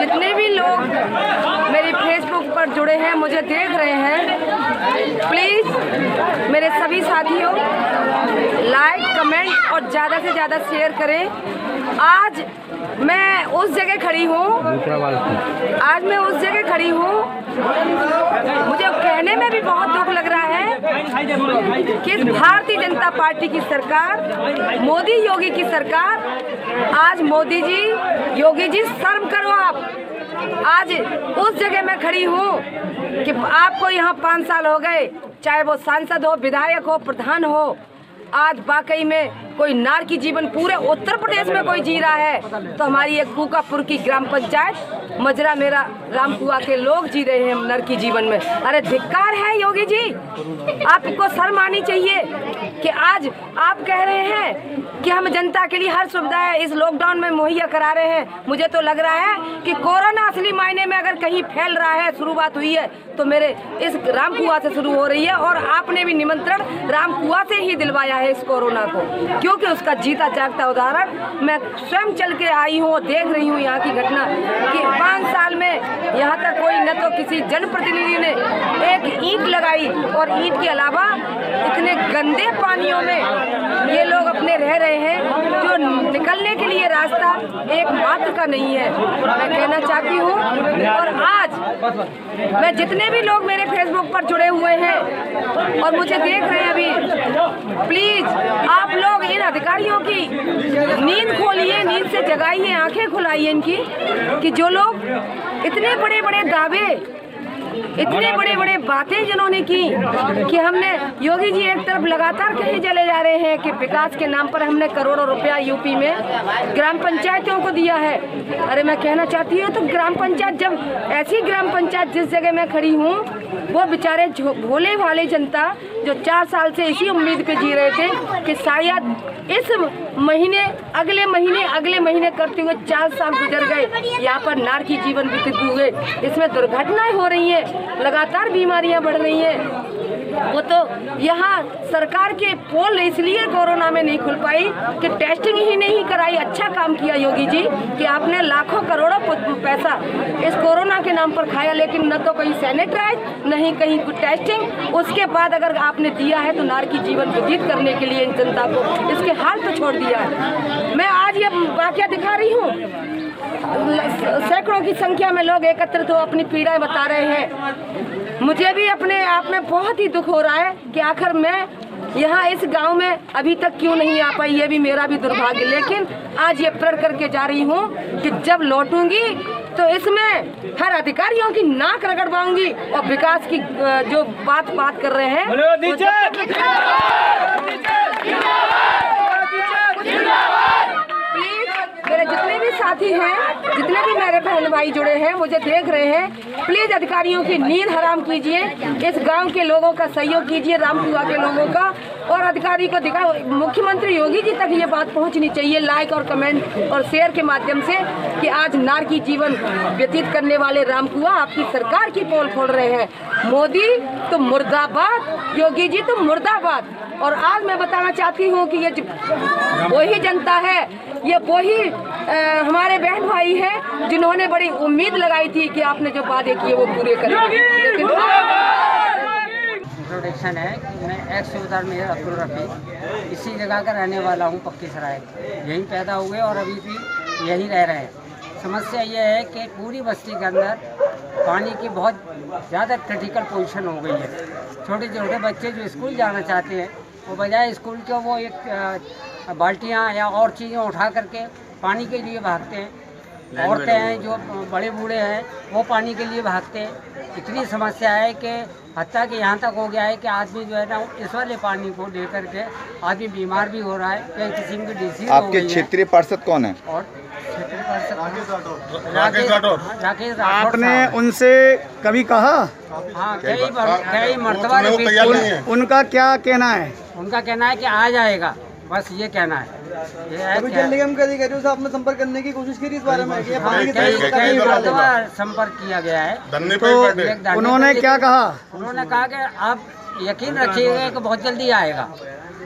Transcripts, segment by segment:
जितने भी लोग मेरे फेसबुक पर जुड़े हैं, मुझे देख रहे हैं, प्लीज़ मेरे सभी साथियों लाइक, कमेंट और ज़्यादा से ज़्यादा शेयर करें। आज मैं उस जगह खड़ी हूँ, मुझे कहने में भी बहुत दुख लग रहा है कि भारतीय जनता पार्टी की सरकार, मोदी योगी की सरकार, आज मोदी जी, योगी जी शर्म करो आप। आज उस जगह मैं खड़ी हूँ कि आपको यहाँ 5 साल हो गए, चाहे वो सांसद हो, विधायक हो, प्रधान हो, आज वाकई में कोई नार की जीवन पूरे उत्तर प्रदेश में कोई जी रहा है तो हमारी एक कूकापुर की ग्राम पंचायत मजरा मेरा रामकुआ के लोग जी रहे हैं नर की जीवन में। अरे धिक्कार है योगी जी, आपको शर्म आनी चाहिए कि आज आप कह रहे हैं कि हम जनता के लिए हर सुविधा इस लॉकडाउन में मुहैया करा रहे हैं। मुझे तो लग रहा है कि कोरोना असली मायने में अगर कहीं फैल रहा है, शुरुआत हुई है तो मेरे इस रामकुआ से शुरू हो रही है और आपने भी निमंत्रण रामकुआ से ही दिलवाया है इस कोरोना को, क्योंकि उसका जीता जागता उदाहरण मैं स्वयं चल के आई हूँ, देख रही हूँ यहाँ की घटना कि 5 साल में यहाँ तक कोई न तो किसी जनप्रतिनिधि ने एक ईंट लगाई और ईंट के अलावा इतने गंदे पानियों में ये लोग अपने रह रहे हैं जो निकलने के लिए रास्ता एक मात्र का नहीं है। मैं कहना चाहती हूँ और आज मैं जितने भी लोग मेरे फेसबुक पर जुड़े हुए हैं और मुझे देख रहे हैं अभी, प्लीज आप लोग इन अधिकारियों की नींद खोलिए, नींद से जगाइए, आंखें खुलाइए इनकी कि जो लोग इतने बड़े बड़े दावे, इतने बड़े बड़े बातें जिन्होंने की कि हमने, योगी जी एक तरफ लगातार कहे चले जा रहे हैं कि विकास के नाम पर हमने करोड़ों रुपया यूपी में ग्राम पंचायतों को दिया है। अरे मैं कहना चाहती हूँ तो ग्राम पंचायत, जब ऐसी ग्राम पंचायत जिस जगह मैं खड़ी हूँ वो बेचारे भोले भाले जनता जो 4 साल से इसी उम्मीद पे जी रहे थे कि शायद इस महीने, अगले महीने करते हुए 4 साल गुजर गए, यहाँ पर नार की जीवन व्यतीत हुए, इसमें दुर्घटनाएं हो रही हैं, लगातार बीमारियां बढ़ रही हैं। वो तो यहाँ सरकार के पोल इसलिए कोरोना में नहीं खुल पाई कि टेस्टिंग ही नहीं कराई। अच्छा काम किया योगी जी कि आपने लाखों करोड़ों पैसा इस कोरोना के नाम पर खाया, लेकिन न तो कहीं सैनिटाइज, नहीं कहीं टेस्टिंग। उसके बाद अगर आपने दिया है तो नार की जीवन व्यतीत करने के लिए इन जनता को इसके हाल पे छोड़ दिया है। मैं आज ये वाकया दिखा रही हूँ, सैकड़ों की संख्या में लोग एकत्रित हो अपनी पीड़ाएं बता रहे हैं। मुझे भी अपने आप में बहुत ही दुख हो रहा है कि आखिर मैं यहाँ इस गांव में अभी तक क्यों नहीं आ पाई, ये भी मेरा भी दुर्भाग्य। लेकिन आज ये प्रण करके जा रही हूँ कि जब लौटूंगी तो इसमें हर अधिकारियों की नाक रगड़वाऊंगी और विकास की जो बात कर रहे हैं मेरे जितने भी साथी हैं, जितने भी मेरे बहन भाई जुड़े हैं, मुझे देख रहे हैं, प्लीज अधिकारियों की नींद हराम कीजिए, इस गांव के लोगों का सहयोग कीजिए, रामकुआ के लोगों का, और अधिकारी को दिखाओ। मुख्यमंत्री योगी जी तक ये बात पहुंचनी चाहिए लाइक और कमेंट और शेयर के माध्यम से कि आज नार की जीवन व्यतीत करने वाले रामकुआ आपकी सरकार की पोल खोल रहे हैं। मोदी तो मुर्दाबाद, योगी जी तो मुर्दाबाद। और आज मैं बताना चाहती हूँ कि ये वही जनता है, ये वही हमारे बहन भाई हैं जिन्होंने बड़ी उम्मीद लगाई थी कि आपने जो वादे किए वो पूरे करेंगे। इंट्रोडक्शन है कि मैं एक्स सूबेदार मेजर अब्दुल रफीक इसी जगह का रहने वाला हूँ, पक्की सराय। यहीं पैदा हुए और अभी भी यहीं रह रहे हैं। समस्या ये है कि पूरी बस्ती के अंदर पानी की बहुत ज़्यादा क्रिटिकल पोजीशन हो गई है। छोटे छोटे बच्चे जो स्कूल जाना चाहते हैं वो बजाय स्कूल के वो एक बाल्टियाँ या और चीज़ें उठा करके पानी के लिए भागते हैं। औरतें हैं जो बड़े बूढ़े हैं वो पानी के लिए भागते हैं। इतनी समस्या है कि हत्या कि यहाँ तक हो गया है कि आदमी जो है ना इस वाले पानी को दे करके आदमी बीमार भी हो रहा है, कई किस्म की डिसीज। आपके क्षेत्रीय पार्षद कौन है? और क्षेत्रीय पार्षद राकेश राठौर। आपने उनसे कभी कहा? हाँ, कई मरतबा रिपीट। उनका क्या कहना है? उनका कहना है कि आ जाएगा, बस ये कहना है। अभी जल निगम के अधिकारियों से आपने संपर्क करने की कोशिश करी इस बारे में? कई मरतबा संपर्क किया गया है। तो उन्होंने क्या कहा? उन्होंने कहा कि आप यकीन रखिएगा कि बहुत जल्दी आएगा।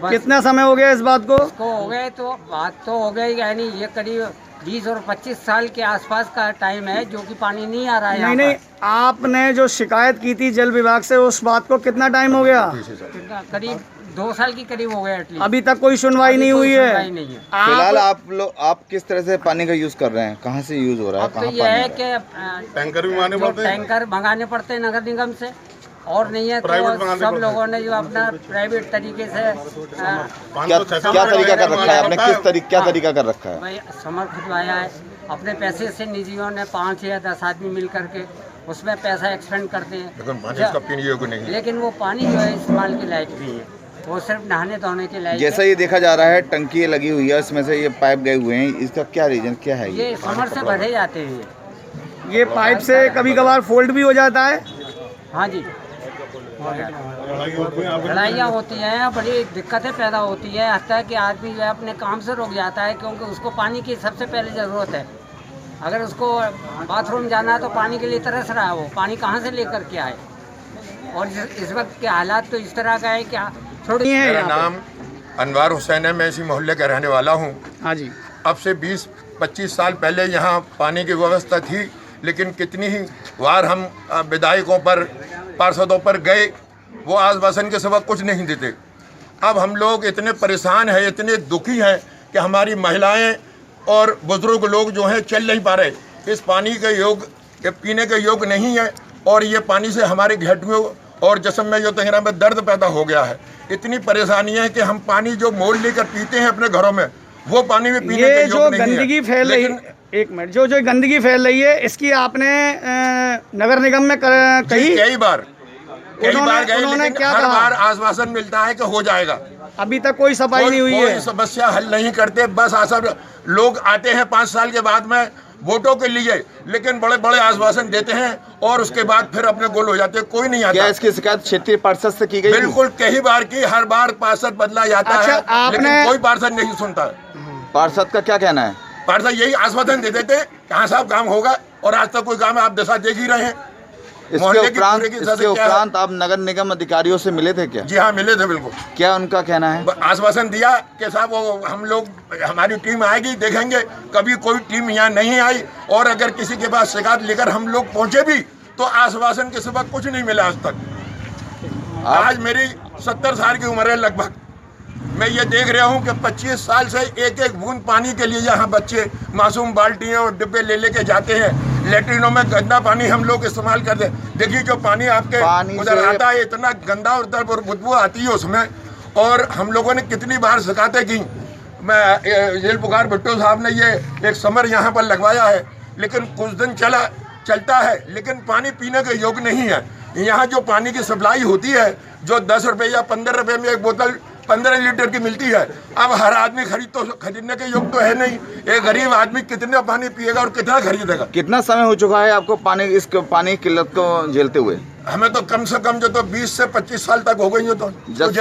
कितना समय हो गया इस बात को? हो गए तो बात तो हो गई, यानी ये करीब 20 और 25 साल के आसपास का टाइम है जो कि पानी नहीं आ रहा है यहाँ नहीं, आपने जो शिकायत की थी जल विभाग से, उस बात को कितना टाइम हो गया? पर। करीब 2 साल की करीब हो गए एटलीस्ट। अभी तक कोई सुनवाई नहीं हुई है। फिलहाल आप किस तरह से पानी का यूज कर रहे हैं? कहाँ से यूज हो रहा है? अब तो ये है कि टैंकर मंगाने पड़ते हैं नगर निगम से, और नहीं है तो सब लोगों ने जो अपना प्राइवेट तरीके से क्या तरीका कर रखा है? आपने क्या तरीका कर रखा है? भाई समर खुदवाया है अपने पैसे से, निजियों ने 5 या 10 आदमी मिल करके उसमें पैसा एक्सपेंड करते हैं, लेकिन वो पानी जो है इस्तेमाल के लायक भी है, वो सिर्फ नहाने धोने के लायक। जैसा ये देखा जा रहा है टंकी लगी हुई है, इसमें से ये पाइप गए हुए हैं, इसका क्या रीजन क्या है? ये समर से भरे जाते हैं। ये पाइप से कभी कभार फोल्ड भी हो जाता है। हाँ जी, लड़ाइयाँ होती हैं, बड़ी दिक्कतें पैदा होती है, हत्या कि आदमी जो है अपने काम से रुक जाता है, क्योंकि उसको पानी की सबसे पहले ज़रूरत है। अगर उसको बाथरूम जाना है तो पानी के लिए तरस रहा है, वो पानी कहाँ से लेकर के आए? और इस वक्त के हालात तो इस तरह का है क्या छोड़िए। मेरा नाम अनवार हुसैन है, मैं इसी मोहल्ले का रहने वाला हूँ। हाँ जी। अब से 20-25 साल पहले यहाँ पानी की व्यवस्था थी, लेकिन कितनी ही बार हम विधायकों पर, पार्षदों पर गए, वो आश्वासन के सिवा कुछ नहीं देते। अब हम लोग इतने परेशान हैं, इतने दुखी हैं कि हमारी महिलाएं और बुजुर्ग लोग जो हैं चल नहीं पा रहे। इस पानी के योग पीने के योग नहीं है, और ये पानी से हमारे घुटनों और जिस्म में जो तंगरा में दर्द पैदा हो गया है। इतनी परेशानियां हैं कि हम पानी जो मोल लेकर पीते हैं अपने घरों में, वो पानी में पीने के योग नहीं है। गंदगी फैल रही है, एक मिनट, जो गंदगी फैल रही है, इसकी आपने नगर निगम में कही? कई बार गए, लेकिन हर बार आश्वासन मिलता है कि हो जाएगा। अभी तक कोई सफाई नहीं हुई है। कोई समस्या हल नहीं करते, बस सब लोग आते हैं 5 साल के बाद में वोटों के लिए, लेकिन बड़े बड़े आश्वासन देते हैं और उसके बाद फिर अपने गोल हो जाते हैं, कोई नहीं आता। क्या इसकी शिकायत क्षेत्रीय पार्षद से की गई? बिल्कुल, कई बार की, हर बार पार्षद बदला जाता है, लेकिन कोई पार्षद नहीं सुनता। पार्षद का क्या कहना है? पार्षद यही आश्वासन दे देते कहाँ साहब काम होगा, और आज तक कोई काम आप दशा देख ही रहे हैं। इसके उपरांत आप नगर निगम अधिकारियों से मिले थे क्या? जी हाँ, मिले थे बिल्कुल। क्या उनका कहना है? आश्वासन दिया कि साहब वो हम लोग, हमारी टीम आएगी, देखेंगे। कभी कोई टीम यहाँ नहीं आई, और अगर किसी के पास शिकायत लेकर हम लोग पहुँचे भी तो आश्वासन के सिवा कुछ नहीं मिला आज तक। आज मेरी 70 साल की उम्र है लगभग। मैं ये देख रहा हूँ कि 25 साल से एक एक बूंद पानी के लिए यहाँ बच्चे मासूम बाल्टियाँ और डिब्बे ले लेके जाते हैं। लेटरिनों में गंदा पानी हम लोग इस्तेमाल करते हैं। देखिए जो पानी आपके उधर आता है, इतना गंदा और बदबू आती है उसमें। और हम लोगों ने कितनी बार शिकायतें की। मैं जेल पुकार भुट्टो साहब ने ये एक समर यहाँ पर लगवाया है, लेकिन कुछ दिन चलता है, लेकिन पानी पीने के योग्य नहीं है। यहाँ जो पानी की सप्लाई होती है, जो 10 रुपये या 15 रुपये में एक बोतल 15 लीटर की मिलती है, अब हर आदमी खरीदने के योग्य तो है नहीं। एक गरीब आदमी कितना पानी पिएगा और कितना खरीदेगा? कितना समय हो चुका है आपको पानी की किल्लत को झेलते हुए? हमें तो कम से कम जो तो 20 से 25 साल तक हो गई हो। तो जब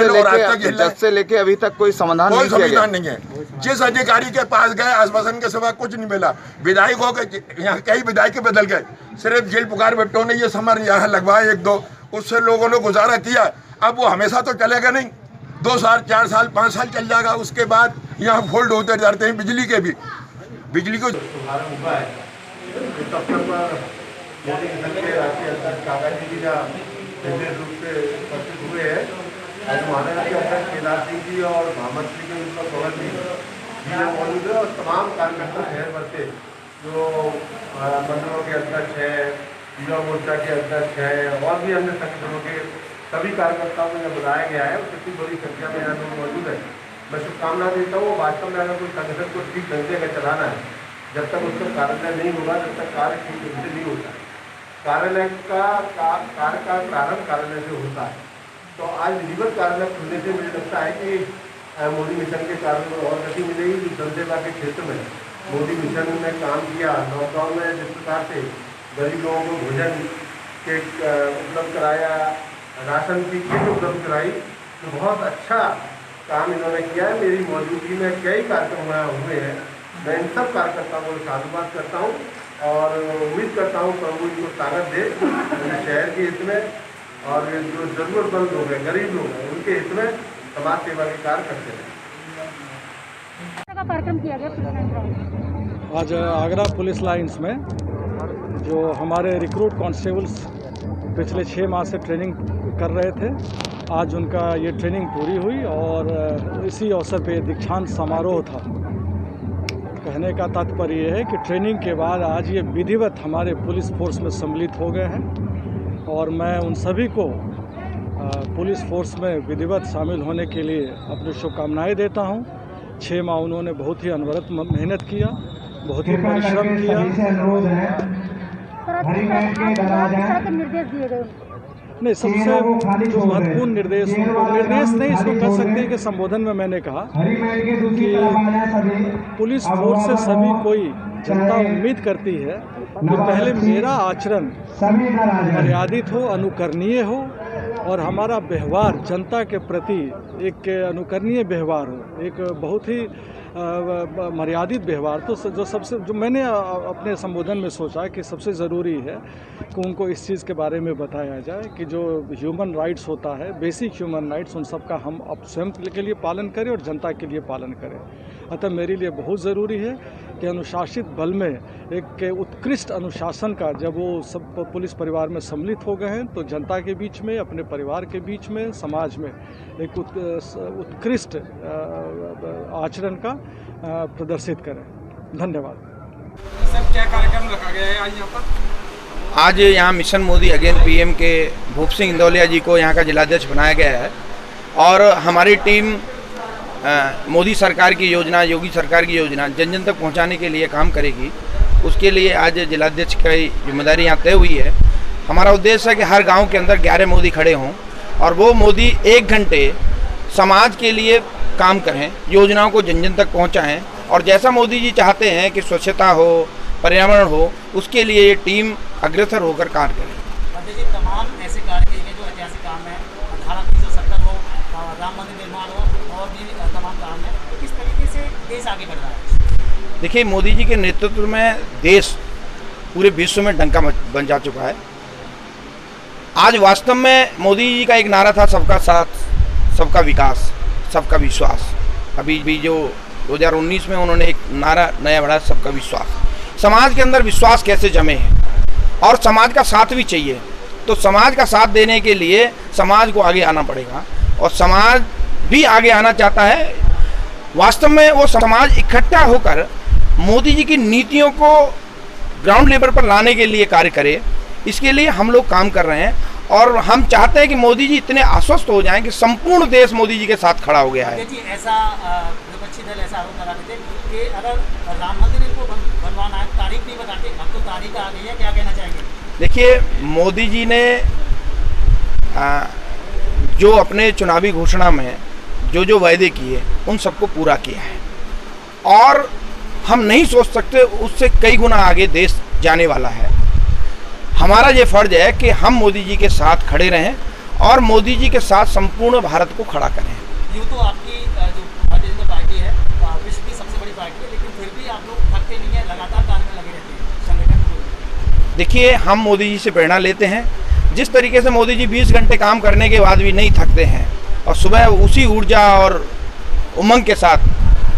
से लेके अभी तक कोई समाधान नहीं है। जिस अधिकारी के पास गए आश्वासन के सिवा कुछ नहीं मिला। विधायकों के यहाँ कई विधायक बदल गए, सिर्फ जेल पुकार भुट्टो ने ये समर यहाँ लगवाए 1-2, उससे लोगों ने गुजारा किया। अब वो हमेशा तो चलेगा नहीं, 2 साल 4 साल 5 साल चल जाएगा, उसके बाद यहाँ फोल्ड होते जाते हैं बिजली के भी। बिजली को काकाजी जी का विशेष रूप से उपस्थित हुए हैं। आज महानगर के अध्यक्ष केदार सिंह जी और महामंत्री के उनका भवन जी मौजूद है, और तमाम कार्यकर्ता शहर भर से जो मंडलों के अध्यक्ष हैं, युवा मोर्चा के अध्यक्ष हैं, और भी अन्य संगठनों के सभी कार्यकर्ताओं को बुलाया गया है। कितनी बड़ी संख्या में यहाँ लोग मौजूद है। मैं शुभकामना देता हूँ। वास्तव में अगर कोई संगठन को ठीक ढंग से अगर चलाना है, जब तक उसका कार्यालय नहीं होगा, जब तक कार्य ठीक ढंग से नहीं होता है। कार्यालय का कार्य का प्रारंभ कार्यालय से होता है। तो आज विधिवत कार्यालय खुलने से मुझे लगता है कि मोदी मिशन के कार्य में और गति मिलेगी। जनसेवा के क्षेत्र में मोदी मिशन ने काम किया। लॉकडाउन में जिस प्रकार से गरीब लोगों को भोजन के उपलब्ध कराया, राशन की किट उपलब्ध कराई, तो बहुत अच्छा काम इन्होंने किया है। मेरी मौजूदगी में कई कार्यक्रम हुए हैं। मैं इन सब कार्यकर्ताओं को साधुवाद करता हूँ और उम्मीद करता हूँ प्रभु इनको ताकत दे शहर के हित में, और जो जरूरतमंद लोग हैं, गरीब लोग हैं, उनके हित में समाज सेवा के कार्य करते हैं। कार्यक्रम किया गया। आज आगरा पुलिस लाइंस में जो हमारे रिक्रूट कांस्टेबल्स पिछले 6 माह से ट्रेनिंग कर रहे थे, आज उनका ये ट्रेनिंग पूरी हुई और इसी अवसर पे दीक्षांत समारोह था। कहने का तात्पर्य ये है कि ट्रेनिंग के बाद आज ये विधिवत हमारे पुलिस फोर्स में सम्मिलित हो गए हैं और मैं उन सभी को पुलिस फोर्स में विधिवत शामिल होने के लिए अपनी शुभकामनाएं देता हूं। 6 माह उन्होंने बहुत ही अनवरत मेहनत किया, बहुत ही परिश्रम किया। निर्देश दिए गए नहीं, सबसे जो महत्वपूर्ण निर्देश नहीं इसको कह सकते हैं कि संबोधन में मैंने कहा कि पुलिस फोर्स से सभी कोई जनता उम्मीद करती है कि पहले मेरा आचरण मर्यादित हो, अनुकरणीय हो और हमारा व्यवहार जनता के प्रति एक अनुकरणीय व्यवहार हो, एक बहुत ही मर्यादित व्यवहार। तो जो मैंने अपने संबोधन में सोचा कि सबसे ज़रूरी है कि उनको इस चीज़ के बारे में बताया जाए कि जो ह्यूमन राइट्स होता है, बेसिक ह्यूमन राइट्स, उन सब का हम अब स्वयं के लिए पालन करें और जनता के लिए पालन करें। अतः मेरे लिए बहुत ज़रूरी है कि अनुशासित बल में एक उत्कृष्ट अनुशासन का जब वो सब पुलिस परिवार में सम्मिलित हो गए हैं तो जनता के बीच में, अपने परिवार के बीच में, समाज में एक उत्कृष्ट आचरण का प्रदर्शित करें। धन्यवाद। सर, क्या कार्यक्रम रखा गया है आज यहाँ पर? आज यहाँ मिशन मोदी अगेन पीएम के भूप सिंह इंदौलिया जी को यहाँ का जिलाध्यक्ष बनाया गया है और हमारी टीम मोदी सरकार की योजना, योगी सरकार की योजना जन जन तक पहुँचाने के लिए काम करेगी। उसके लिए आज जिलाध्यक्ष की जिम्मेदारी यहाँ तय हुई है। हमारा उद्देश्य है कि हर गांव के अंदर 11 मोदी खड़े हों और वो मोदी 1 घंटे समाज के लिए काम करें, योजनाओं को जन जन तक पहुँचाएँ और जैसा मोदी जी चाहते हैं कि स्वच्छता हो, पर्यावरण हो, उसके लिए ये टीम अग्रसर होकर कार्य करे। तमाम ऐसे कार्य किए गए जो ऐतिहासिक काम है, 1870 हो, राम मंदिर निर्माण हो और भी तमाम काम है, तो किस तरीके से देश आगे बढ़ रहा है? देखिए, मोदी जी के नेतृत्व में देश पूरे विश्व में डंका बन जा चुका है। आज वास्तव में मोदी जी का एक नारा था, सबका साथ, सबका विकास, सबका विश्वास। अभी भी जो 2019 में उन्होंने एक नारा नया बढ़ाया, सबका विश्वास। समाज के अंदर विश्वास कैसे जमे है और समाज का साथ भी चाहिए, तो समाज का साथ देने के लिए समाज को आगे आना पड़ेगा और समाज भी आगे आना चाहता है। वास्तव में वो समाज इकट्ठा होकर मोदी जी की नीतियों को ग्राउंड लेवल पर लाने के लिए कार्य करे, इसके लिए हम लोग काम कर रहे हैं और हम चाहते हैं कि मोदी जी इतने आश्वस्त हो जाएं कि संपूर्ण देश मोदी जी के साथ खड़ा हो गया है। ऐसा विपक्षी दल ऐसा आरोप लगा देते कि अगर राम मंदिर इनको बनवाना है, तारीख नहीं बताते, अब तो तारीख आ गई है, क्या कहना चाहेंगे? देखिए, मोदी जी ने जो अपने चुनावी घोषणा में जो वायदे किए उन सबको पूरा किया है और हम नहीं सोच सकते उससे कई गुना आगे देश जाने वाला है। हमारा ये फर्ज है कि हम मोदी जी के साथ खड़े रहें और मोदी जी के साथ संपूर्ण भारत को खड़ा करें। यूँ तो आपकी जो भारतीय जनता पार्टी है विश्व की सबसे बड़ी पार्टी है, लेकिन फिर भी आप लोग थकते नहीं है, लगातार कार्य में लगे रहते हैं संगठन। देखिए, हम मोदी जी से प्रेरणा लेते हैं। जिस तरीके से मोदी जी 20 घंटे काम करने के बाद भी नहीं थकते हैं और सुबह उसी ऊर्जा और उमंग के साथ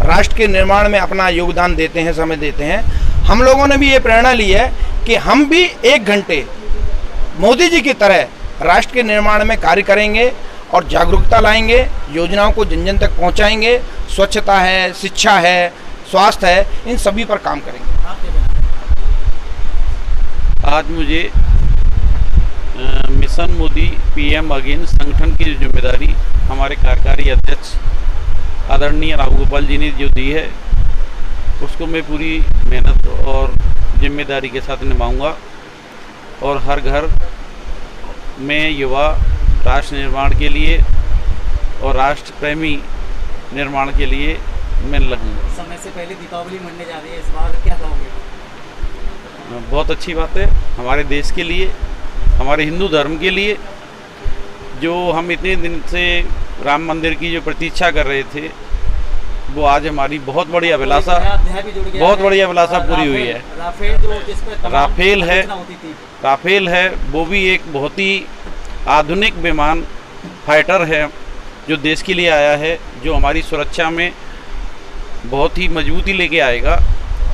राष्ट्र के निर्माण में अपना योगदान देते हैं, समय देते हैं, हम लोगों ने भी ये प्रेरणा ली है कि हम भी 1 घंटे मोदी जी की तरह राष्ट्र के निर्माण में कार्य करेंगे और जागरूकता लाएंगे, योजनाओं को जन जन तक पहुंचाएंगे। स्वच्छता है, शिक्षा है, स्वास्थ्य है, इन सभी पर काम करेंगे। आज मुझे मिशन मोदी पीएम अगेन संगठन की जिम्मेदारी हमारे कार्यकारी अध्यक्ष आदरणीय राहुल गोपाल जी ने जो दी है, उसको मैं पूरी मेहनत और जिम्मेदारी के साथ निभाऊंगा और हर घर में युवा राष्ट्र निर्माण के लिए और राष्ट्र प्रेमी निर्माण के लिए मैं लगूंगा। समय से पहले दीपावली मनने जा रही है, इस बार क्या कहोगे? बहुत अच्छी बात है हमारे देश के लिए, हमारे हिंदू धर्म के लिए। जो हम इतने दिन से राम मंदिर की जो प्रतीक्षा कर रहे थे, वो आज हमारी बहुत बड़ी अभिलाषा पूरी हुई है। राफेल है, वो भी एक बहुत ही आधुनिक विमान फाइटर है जो देश के लिए आया है, जो हमारी सुरक्षा में बहुत ही मजबूती लेके आएगा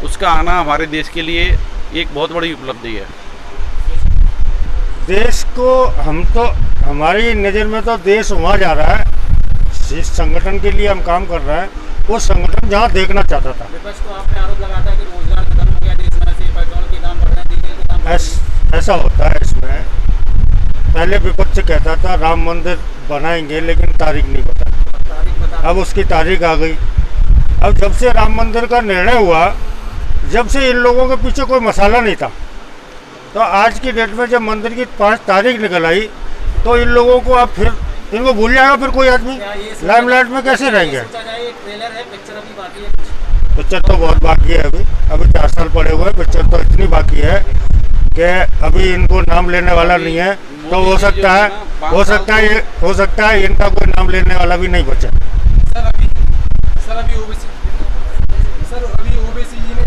उसका आना हमारे देश के लिए एक बहुत बड़ी उपलब्धि है। देश को हम तो, हमारी नज़र में तो देश वहाँ जा रहा है जिस संगठन के लिए हम काम कर रहे हैं, वो संगठन जहाँ देखना चाहता था। विपक्ष को आपने आरोप लगाया था कि रोजगार खत्म हो गया देश में, से पेट्रोल के दाम बढ़ रहे हैं, डीजल के दाम बढ़ रहे हैं। ऐसा होता है इसमें। पहले विपक्ष कहता था राम मंदिर बनाएंगे लेकिन तारीख नहीं बताएंगे, अब उसकी तारीख आ गई। अब जब से राम मंदिर का निर्णय हुआ, जब से इन लोगों के पीछे कोई मसाला नहीं था, तो आज की डेट में जब मंदिर की 5 तारीख निकल आई तो इन लोगों को अब फिर इनको भूल जाएगा फिर कोई आदमी। लाइमलाइट में कैसे रहेंगे? पिक्चर तो बहुत बाकी है, अभी 4 साल पड़े हुए हैं। पिक्चर तो इतनी बाकी है कि अभी इनको नाम लेने वाला नहीं है, तो हो सकता है इनका कोई नाम लेने वाला भी नहीं बचा। अभी ओवैसी जी ने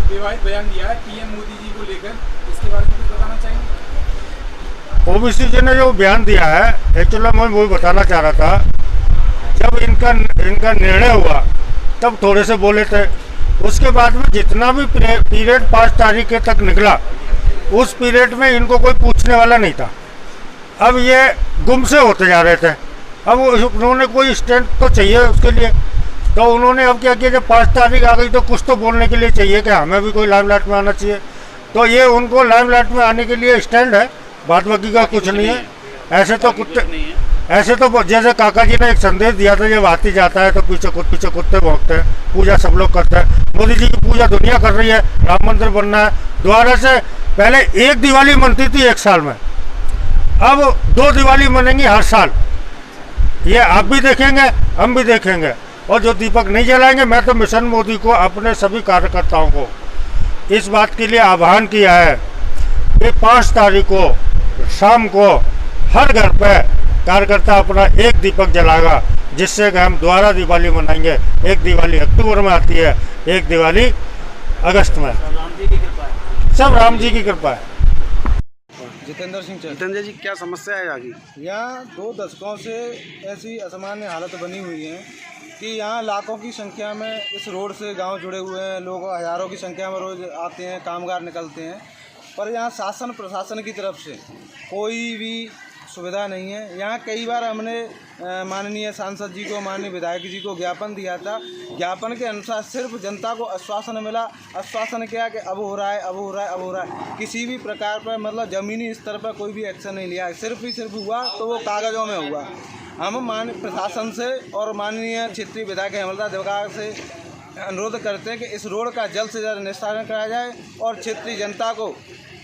विवादित बयान दिया है पीएम मोदी जी को लेकर, इसके बारे में कुछ बताना चाहेंगे? ओवैसी जी ने जो बयान दिया है, एक्चुअली मैं वही बताना चाह रहा था। जब इनका निर्णय हुआ तब थोड़े से बोले थे, उसके बाद में जितना भी पीरियड 5 तारीख तक निकला, उस पीरियड में इनको कोई पूछने वाला नहीं था। अब ये गुम से होते जा रहे थे। अब उन्होंने कोई स्टैंड तो चाहिए उसके लिए, तो उन्होंने अब क्या किया, जब 5 तारीख आ गई तो कुछ तो बोलने के लिए चाहिए कि हमें भी कोई लाइमलाइट में आना चाहिए। तो ये उनको लाइमलाइट में आने के लिए स्टैंड है, बात बाकी का कुछ नहीं है। ऐसे तो जैसे काका जी ने एक संदेश दिया था, जब हाथी जाता है तो पीछे कुत्ते भौंकते हैं, पूजा सब लोग करते हैं। मोदी जी की पूजा दुनिया कर रही है, राम मंदिर बनना है। दोबारा से पहले 1 दिवाली मनती थी 1 साल में, अब 2 दिवाली मनेंगी हर साल। ये आप भी देखेंगे, हम भी देखेंगे। और जो दीपक नहीं जलाएंगे, मैं तो मिशन मोदी को, अपने सभी कार्यकर्ताओं को इस बात के लिए आह्वान किया है कि 5 तारीख को शाम को हर घर पे कार्यकर्ता अपना 1 दीपक जलाएगा, जिससे कि हम दोबारा दिवाली मनाएंगे। 1 दिवाली अक्टूबर में आती है, 1 दिवाली अगस्त में। सब राम जी की कृपा है। जितेंद्र सिंह। जितेंद्र जी, क्या समस्या है आगे? यहाँ 2 दशकों से ऐसी असामान्य हालत बनी हुई है कि यहाँ लाखों की संख्या में इस रोड से गांव जुड़े हुए हैं, लोग हज़ारों की संख्या में रोज़ आते हैं, कामगार निकलते हैं, पर यहाँ शासन प्रशासन की तरफ से कोई भी सुविधा नहीं है। यहाँ कई बार हमने माननीय सांसद जी को, माननीय विधायक जी को ज्ञापन दिया था। ज्ञापन के अनुसार सिर्फ जनता को आश्वासन मिला। आश्वासन क्या कि अब हो रहा है। किसी भी प्रकार पर मतलब ज़मीनी स्तर पर कोई भी एक्शन नहीं लिया है। सिर्फ हुआ तो वो कागज़ों में हुआ। हम माननीय प्रशासन से और माननीय क्षेत्रीय विधायक हेमलता देवकार से अनुरोध करते हैं कि इस रोड का जल्द से जल्द निस्तारण कराया जाए और क्षेत्रीय जनता को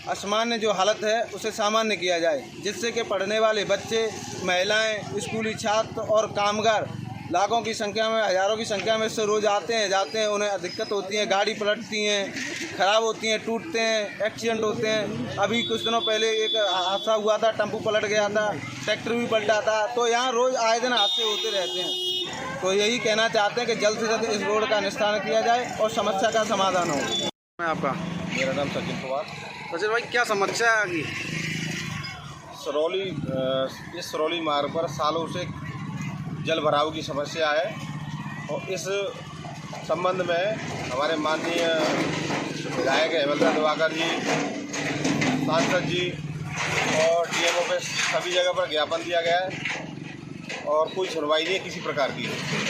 असामान्य जो हालत है उसे सामान्य किया जाए, जिससे कि पढ़ने वाले बच्चे, महिलाएं, स्कूली छात्र और कामगार लाखों की संख्या में, हज़ारों की संख्या में से रोज़ आते हैं, उन्हें दिक्कत होती है, गाड़ी पलटती हैं, ख़राब होती हैं, टूटते हैं, एक्सीडेंट होते हैं। अभी कुछ दिनों पहले एक हादसा हुआ था, टेम्पो पलट गया था, ट्रैक्टर भी पलटा था। तो यहाँ रोज़ आए दिन हादसे होते रहते हैं। तो यही कहना चाहते हैं कि जल्द से जल्द इस रोड का निस्तारण किया जाए और समस्या का समाधान हो। आपका? मेरा नाम सचिन कुमार। सचिन भाई, क्या समस्या है आगे? सरौली मार्ग पर सालों से जल भराव की समस्या है और इस संबंध में हमारे माननीय विधायक हेमलता देवकार जी, सांसद जी और डीएमओ पे सभी जगह पर ज्ञापन दिया गया है और कोई सुनवाई नहीं है किसी प्रकार की।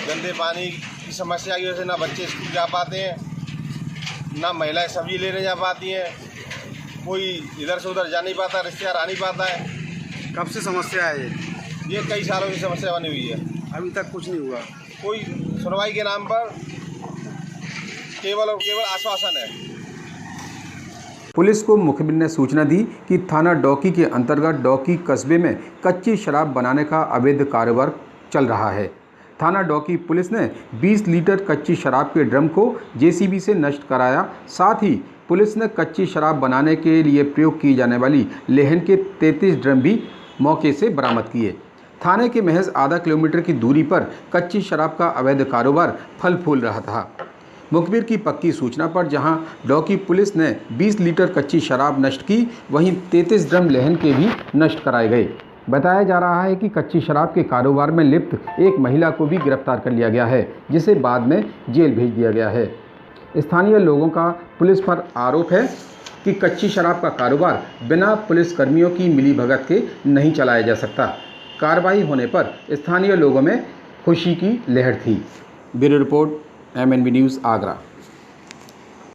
गंदे पानी की समस्या की वजह से ना बच्चे स्कूल जा पाते हैं, ना महिलाएं सब्जी लेने जा पाती हैं, कोई इधर से उधर जा नहीं पाता, रिश्तेदार आ नहीं पाता है। कब से समस्या है ये कई सालों की समस्या बनी हुई है, अभी तक कुछ नहीं हुआ। कोई सुनवाई के नाम पर केवल और केवल आश्वासन है। पुलिस को मुखबिर ने सूचना दी कि थाना डौकी के अंतर्गत डौकी कस्बे में कच्ची शराब बनाने का अवैध कारोबार चल रहा है। थाना डौकी पुलिस ने 20 लीटर कच्ची शराब के ड्रम को जेसीबी से नष्ट कराया। साथ ही पुलिस ने कच्ची शराब बनाने के लिए प्रयोग की जाने वाली लेहन के 33 ड्रम भी मौके से बरामद किए। थाने के महज आधा किलोमीटर की दूरी पर कच्ची शराब का अवैध कारोबार फल फूल रहा था। मुखबिर की पक्की सूचना पर जहां डौकी पुलिस ने 20 लीटर कच्ची शराब नष्ट की, वहीं 33 ड्रम लेहन के भी नष्ट कराए गए। बताया जा रहा है कि कच्ची शराब के कारोबार में लिप्त एक महिला को भी गिरफ्तार कर लिया गया है, जिसे बाद में जेल भेज दिया गया है। स्थानीय लोगों का पुलिस पर आरोप है कि कच्ची शराब का कारोबार बिना पुलिस कर्मियों की मिलीभगत के नहीं चलाया जा सकता। कार्रवाई होने पर स्थानीय लोगों में खुशी की लहर थी। Bureau report MNB news Agra.